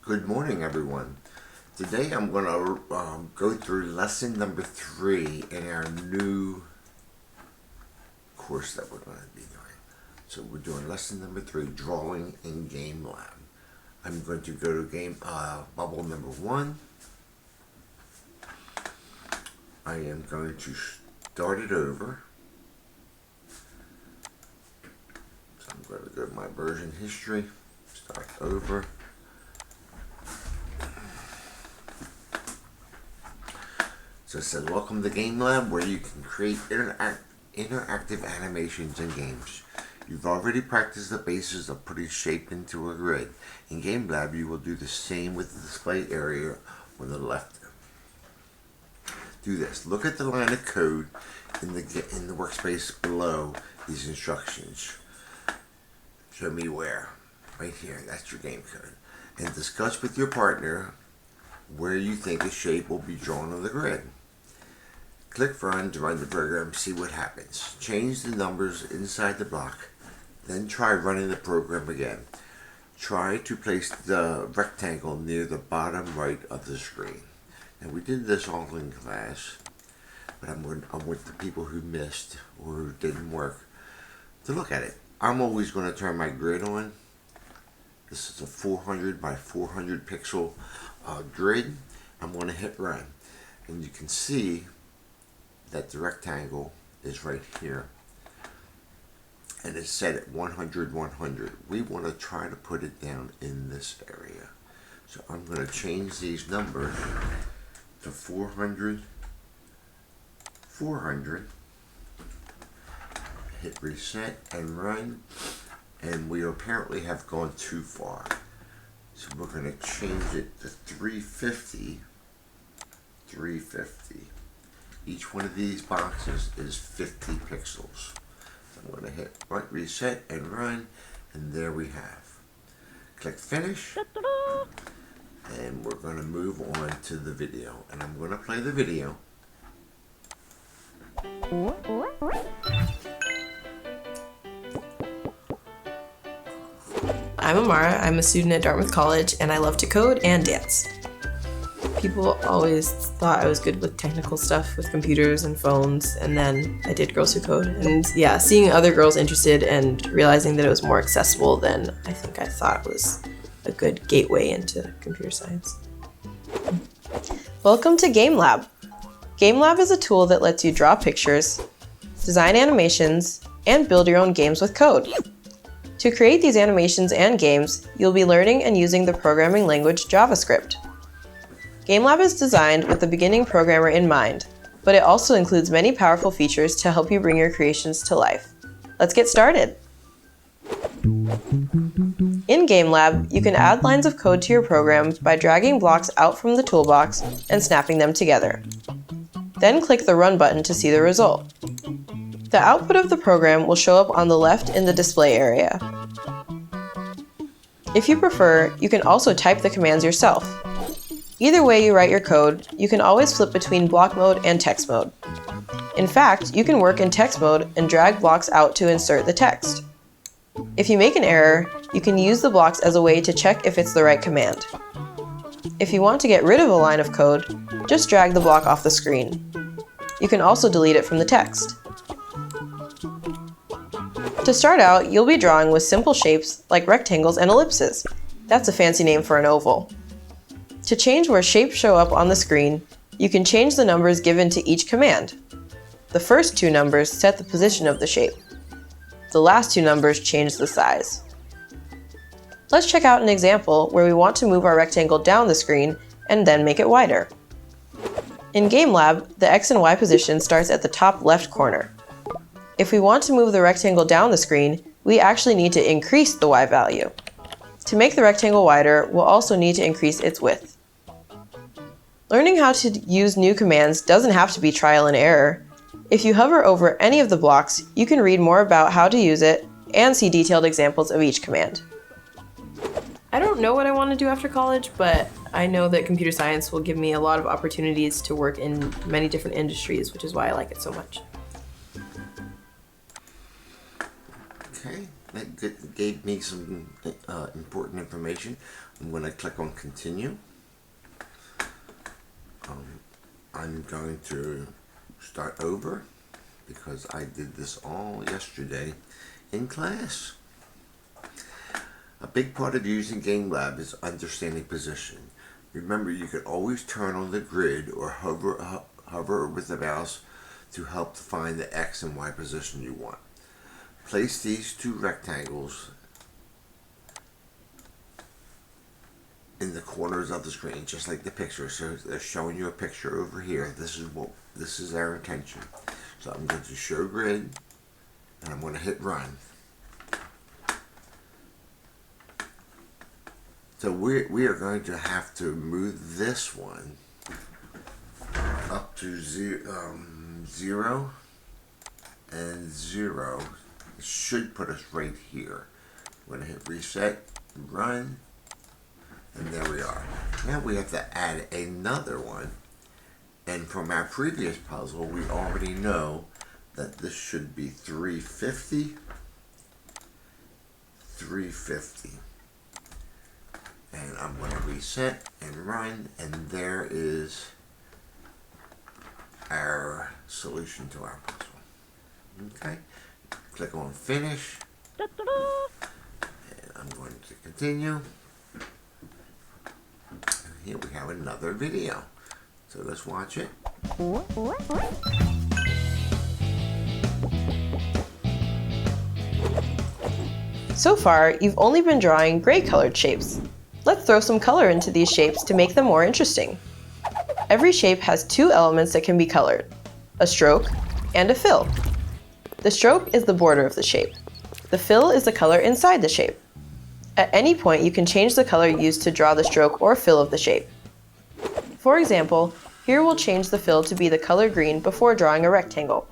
Good morning, everyone. Today I'm going to go through lesson number 3 in our new course that we're going to be doing. So we're doing lesson number 3, drawing in Game Lab. I'm going to go to bubble number 1. I am going to start it over. So I'm going to go to my version history, start over. So it says, welcome to Game Lab, where you can create interactive animations and games. You've already practiced the basis of putting shape into a grid. In Game Lab, you will do the same with the display area on the left. Do this. Look at the line of code in the workspace below these instructions. Show me where. Right here. That's your game code. And discuss with your partner where you think a shape will be drawn on the grid. Click Run to run the program, see what happens. Change the numbers inside the block, then try running the program again. Try to place the rectangle near the bottom right of the screen. Now we did this all in class, but I want the people who missed or who didn't work to look at it. I'm always going to turn my grid on. This is a 400 by 400 pixel grid. I'm going to hit run, and you can see that the rectangle is right here, and it's set at 100 100. We want to try to put it down in this area, so I'm going to change these numbers to 400 400. Hit reset and run, and we apparently have gone too far. So we're going to change it to 350. 350. Each one of these boxes is 50 pixels. So I'm going to hit reset and run, and there we have. Click finish, and we're going to move on to the video. And I'm going to play the video. I'm Amara. I'm a student at Dartmouth College, and I love to code and dance. People always thought I was good with technical stuff with computers and phones, and then I did Girls Who Code. And yeah, seeing other girls interested and realizing that it was more accessible than I think I thought was a good gateway into computer science. Welcome to Game Lab. Game Lab is a tool that lets you draw pictures, design animations, and build your own games with code. To create these animations and games, you'll be learning and using the programming language JavaScript. GameLab is designed with the beginning programmer in mind, but it also includes many powerful features to help you bring your creations to life. Let's get started. In GameLab, you can add lines of code to your program by dragging blocks out from the toolbox and snapping them together. Then click the Run button to see the result. The output of the program will show up on the left in the display area. If you prefer, you can also type the commands yourself. Either way you write your code, you can always flip between block mode and text mode. In fact, you can work in text mode and drag blocks out to insert the text. If you make an error, you can use the blocks as a way to check if it's the right command. If you want to get rid of a line of code, just drag the block off the screen. You can also delete it from the text. To start out, you'll be drawing with simple shapes like rectangles and ellipses. That's a fancy name for an oval. To change where shapes show up on the screen, you can change the numbers given to each command. The first 2 numbers set the position of the shape. The last 2 numbers change the size. Let's check out an example where we want to move our rectangle down the screen and then make it wider. In GameLab, the X and Y position starts at the top left corner. If we want to move the rectangle down the screen, we actually need to increase the Y value. To make the rectangle wider, we'll also need to increase its width. Learning how to use new commands doesn't have to be trial and error. If you hover over any of the blocks, you can read more about how to use it and see detailed examples of each command. I don't know what I want to do after college, but I know that computer science will give me a lot of opportunities to work in many different industries, which is why I like it so much. Okay, that gave me some important information. I'm going to click on continue. I'm going to start over because I did this all yesterday in class. A big part of using Game Lab is understanding position. Remember, you can always turn on the grid or hover with the mouse to help find the X and Y position you want. Place these two rectangles in the corners of the screen, just like the picture. So they're showing you a picture over here. This is our intention. So I'm going to show grid, and I'm going to hit run. So we are going to have to move this one up to 0 and 0. It should put us right here. I'm going to hit reset, run, and there we are. Now we have to add another one. And from our previous puzzle, we already know that this should be 350, 350. And I'm going to reset and run, and there is our solution to our puzzle. Okay, click on finish, and I'm going to continue. And here we have another video, so let's watch it. So far, you've only been drawing gray colored shapes. Let's throw some color into these shapes to make them more interesting. Every shape has two elements that can be colored, a stroke and a fill. The stroke is the border of the shape. The fill is the color inside the shape. At any point, you can change the color used to draw the stroke or fill of the shape. For example, here we'll change the fill to be the color green before drawing a rectangle.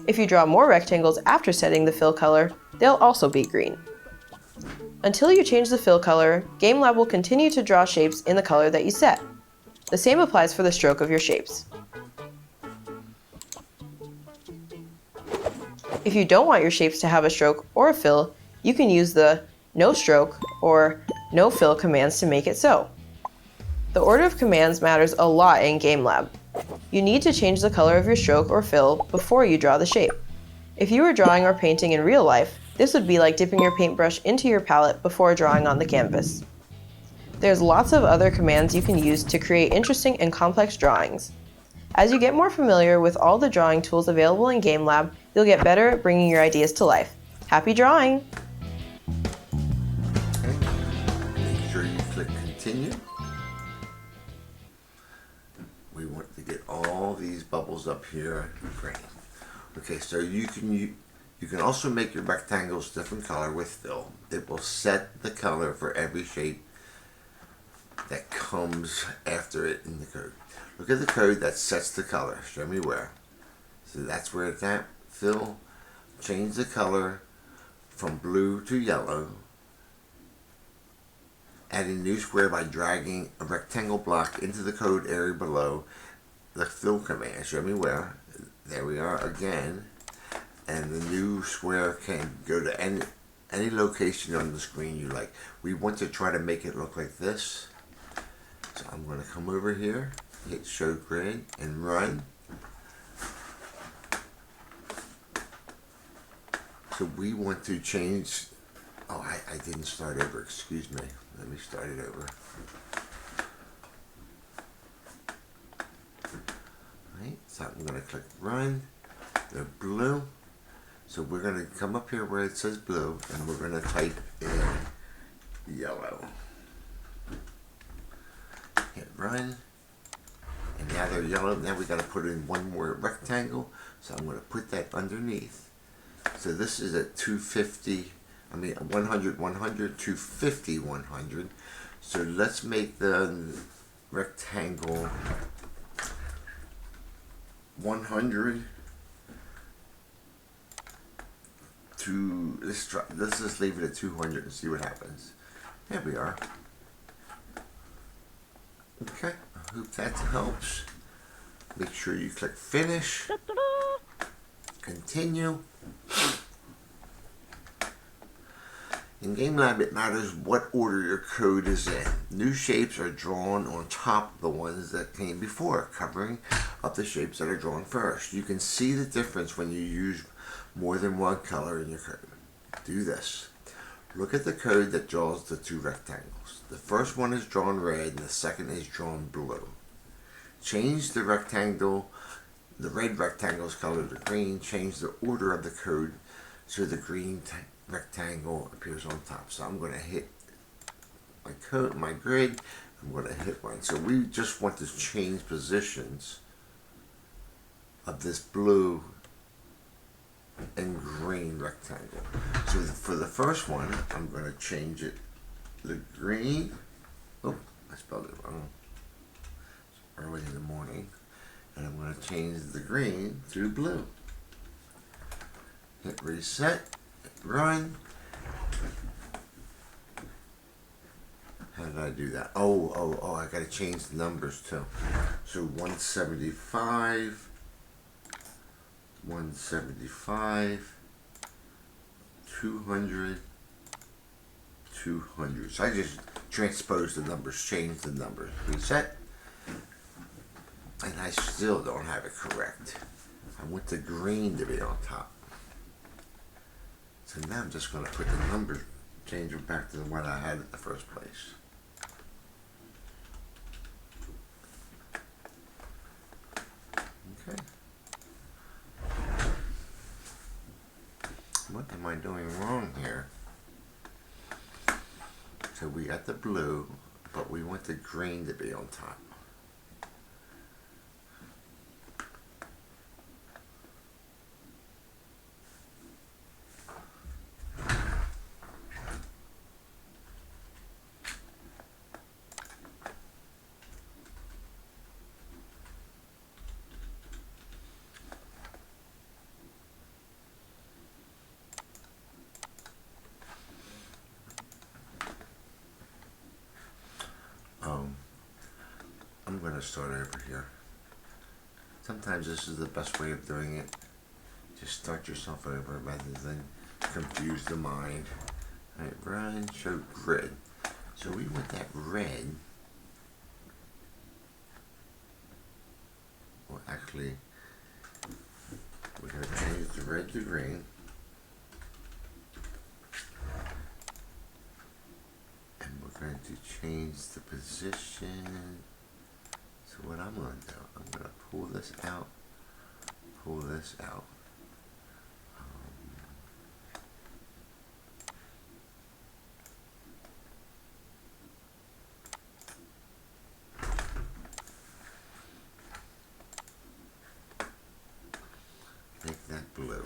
If you draw more rectangles after setting the fill color, they'll also be green. Until you change the fill color, Game Lab will continue to draw shapes in the color that you set. The same applies for the stroke of your shapes. If you don't want your shapes to have a stroke or a fill, you can use the no stroke or no fill commands to make it so. The order of commands matters a lot in Game Lab. You need to change the color of your stroke or fill before you draw the shape. If you were drawing or painting in real life, this would be like dipping your paintbrush into your palette before drawing on the canvas. There's lots of other commands you can use to create interesting and complex drawings. As you get more familiar with all the drawing tools available in Game Lab, you'll get better at bringing your ideas to life. Happy drawing! Make sure you click continue. We want to get all these bubbles up here green. Okay, so you can also make your rectangles different color with fill. It will set the color for every shape that comes after it in the code. Look at the code that sets the color. Show me where. So that's where it's at. Fill. Change the color from blue to yellow. Add a new square by dragging a rectangle block into the code area below the fill command. Show me where. There we are again. And the new square can go to any location on the screen you like. We want to try to make it look like this. So I'm going to come over here, hit show grid, and run. So we want to change. Oh, I didn't start over. Excuse me. Let me start it over. Right. So I'm going to click run. The blue. So we're going to come up here where it says blue, and we're going to type in yellow. Hit run. And now they're yellow. Now we got to put in one more rectangle. So I'm going to put that underneath. So this is at 250. 100, 100, 250, 100. So let's make the rectangle 100 to, let's just leave it at 200 and see what happens. There we are. Okay, I hope that helps. Make sure you click finish, continue. In Game Lab, it matters what order your code is in. New shapes are drawn on top of the ones that came before, covering up the shapes that are drawn first. You can see the difference when you use more than one color in your code. Do this. Look at the code that draws the two rectangles. The first one is drawn red and the second is drawn blue. Change the red rectangle's color to green. Change the order of the code so the green rectangle appears on top. So I'm going to hit my grid. I'm going to hit one. So we just want to change positions of this blue and green rectangle. So for the first one, I'm going to change it the green. Oh, I spelled it wrong. It's early in the morning. And I'm going to change the green to blue. Hit reset. Run. How did I do that? Oh, I gotta change the numbers too. So 175, 200, 200. So I just transposed the numbers, changed the numbers. Reset. And I still don't have it correct. I want the green to be on top. So now I'm just going to put the numbers, change them back to the one I had in the first place. Okay. What am I doing wrong here? So we got the blue, but we want the green to be on top. I'm going to start over here. Sometimes this is the best way of doing it. Just start yourself over rather than confuse the mind. Alright, run, show grid. So we want that red. Well, actually, we're going to change the red to green. And we're going to change the position. So what I'm going to do, I'm going to pull this out, make that blue.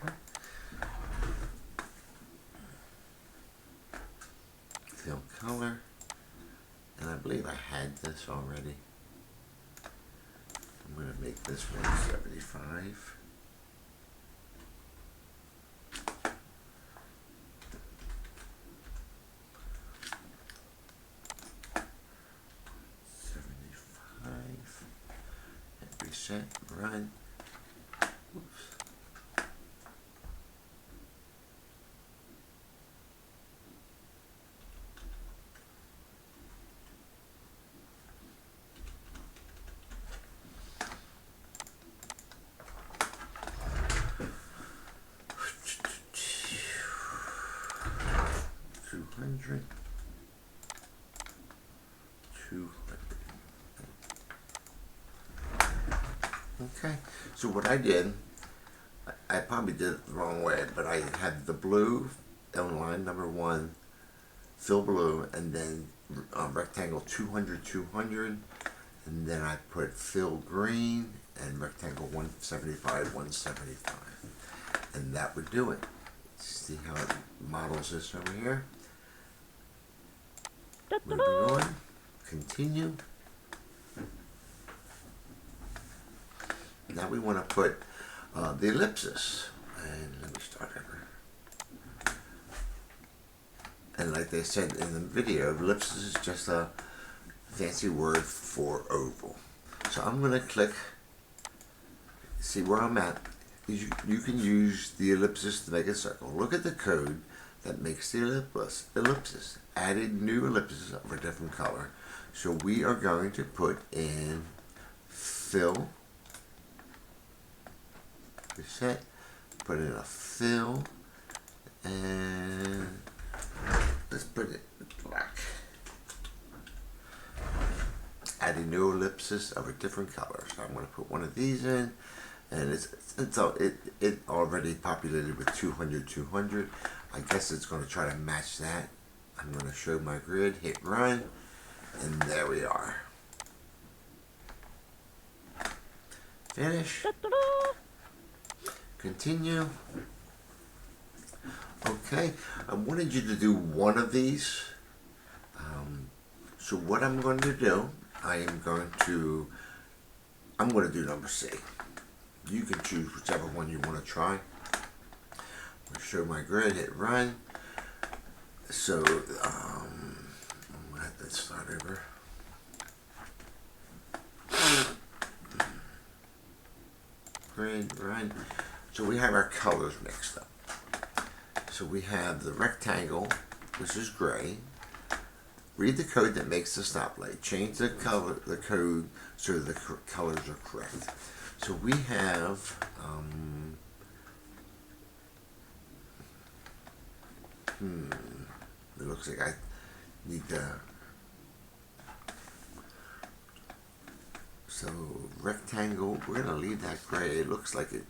Okay. Fill color, and I believe I had this already. I'm going to make this 175. Reset, run. Oops. $200. Okay, so what I did, I probably did it the wrong way, but I had the blue on line number 1, fill blue, and then rectangle 200, 200, and then I put fill green and rectangle 175, 175, and that would do it. See how it models this over here? Moving on, continue. Now we want to put the ellipsis, and let me start over. And like they said in the video, ellipsis is just a fancy word for oval. So I'm going to click see where I'm at, is you can use the ellipsis to make a circle. Look at the code that makes the ellipsis. Added new ellipses of a different color. So we are going to put in fill, reset, put in a fill, and let's put it black. Adding new ellipses of a different color. So I'm going to put one of these in, and it already populated with 200, 200. I guess it's going to try to match that. I'm going to show my grid, hit run, and there we are. Finish. Continue. Okay, I wanted you to do one of these. So what I'm going to do, I'm going to do number C. You can choose whichever one you want to try. I'll show my grid, hit run. So I'm going to have to start over. Grid, run. So we have our colors mixed up. So we have the rectangle, which is gray. Read the code that makes the stoplight. Change the code so the colors are correct. So we have it looks like I need to. So rectangle, we're gonna leave that gray. It looks like it.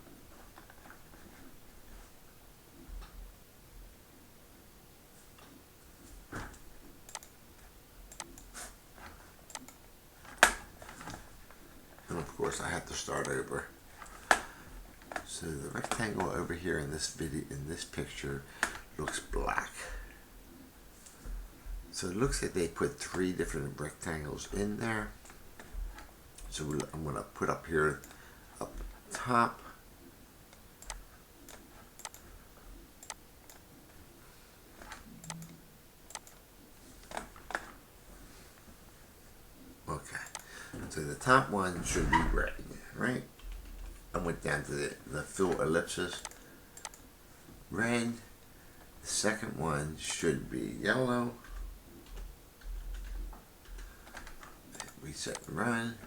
And of course I have to start over. So the rectangle over here in this picture looks black. So it looks like they put 3 different rectangles in there. So I'm going to put up here, up top. Okay. So the top one should be red, right? I went down to the fill ellipsis. Red. The second one should be yellow. Reset and run.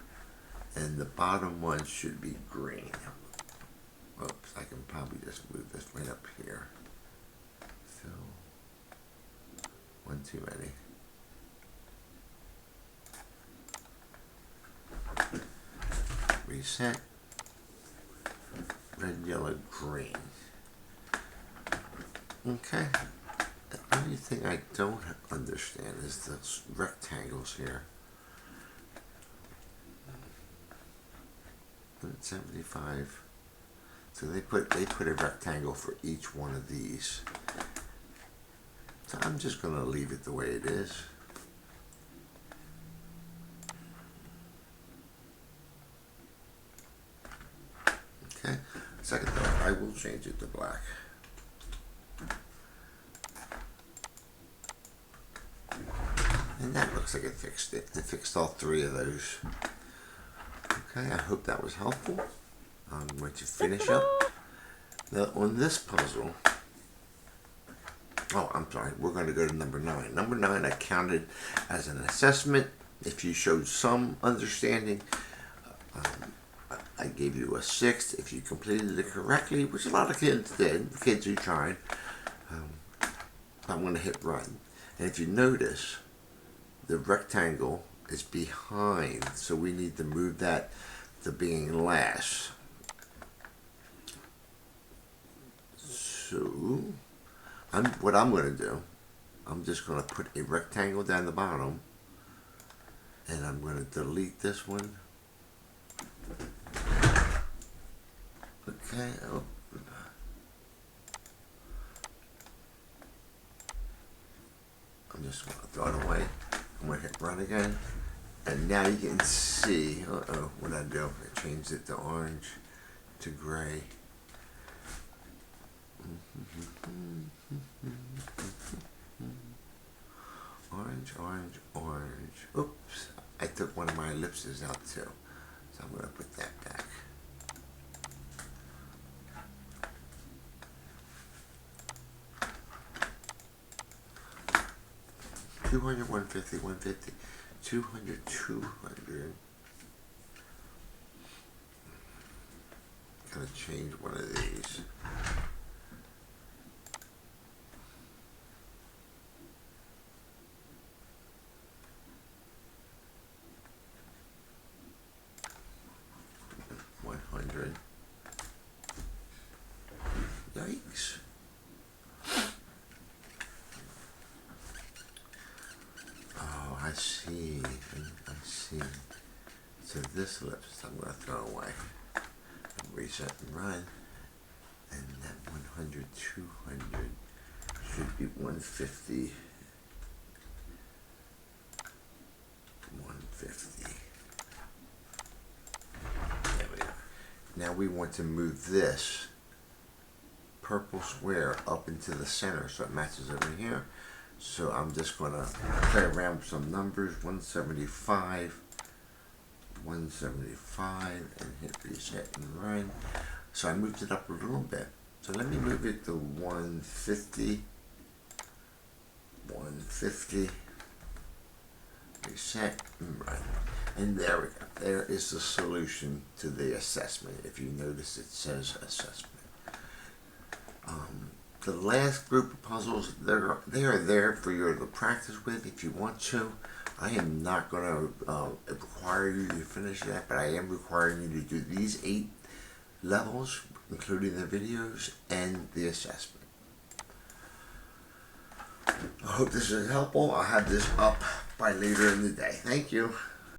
And the bottom one should be green. Oops, I can probably just move this right up here. Fill. One too many. Reset. Red, yellow, green. Okay. The only thing I don't understand is the rectangles here. 75. So they put a rectangle for each one of these. So I'm just going to leave it the way it is. Okay. Second thought, I will change it to black. And that looks like it fixed it. It fixed all 3 of those. Okay, I hope that was helpful. I'm going to finish up. Now on this puzzle, oh, I'm sorry, we're going to go to number 9. Number 9 I counted as an assessment. If you showed some understanding, I gave you a 6. If you completed it correctly, which a lot of kids did, the kids who tried, I'm going to hit run. And if you notice, the rectangle is behind, so we need to move that to being last. So, what I'm going to do, I'm just going to put a rectangle down the bottom, and I'm going to delete this one. Okay. Oh. I'm just going to throw it away. I'm going to hit run again. And now you can see, what I do, I changed it to orange to gray. Orange, orange, orange. Oops, I took one of my ellipses out too. So I'm going to put that back. 200, 150, 150, 200, 200. Gotta change one of these. Yikes. Oh, I see. I see. So this ellipsis I'm going to throw away. Reset and run. And that 100, 200 should be 150. 150. There we go. Now we want to move this purple square up into the center so it matches over here. So I'm just going to play around with some numbers. 175, 175, and hit reset and run. So I moved it up a little bit. So let me move it to 150, 150, reset and run. And there we go. There is the solution to the assessment. If you notice, it says assessment. The last group of puzzles, they are there for you to practice with if you want to. I am not going to require you to finish that, but I am requiring you to do these 8 levels, including the videos and the assessment. I hope this is helpful. I'll have this up by later in the day. Thank you.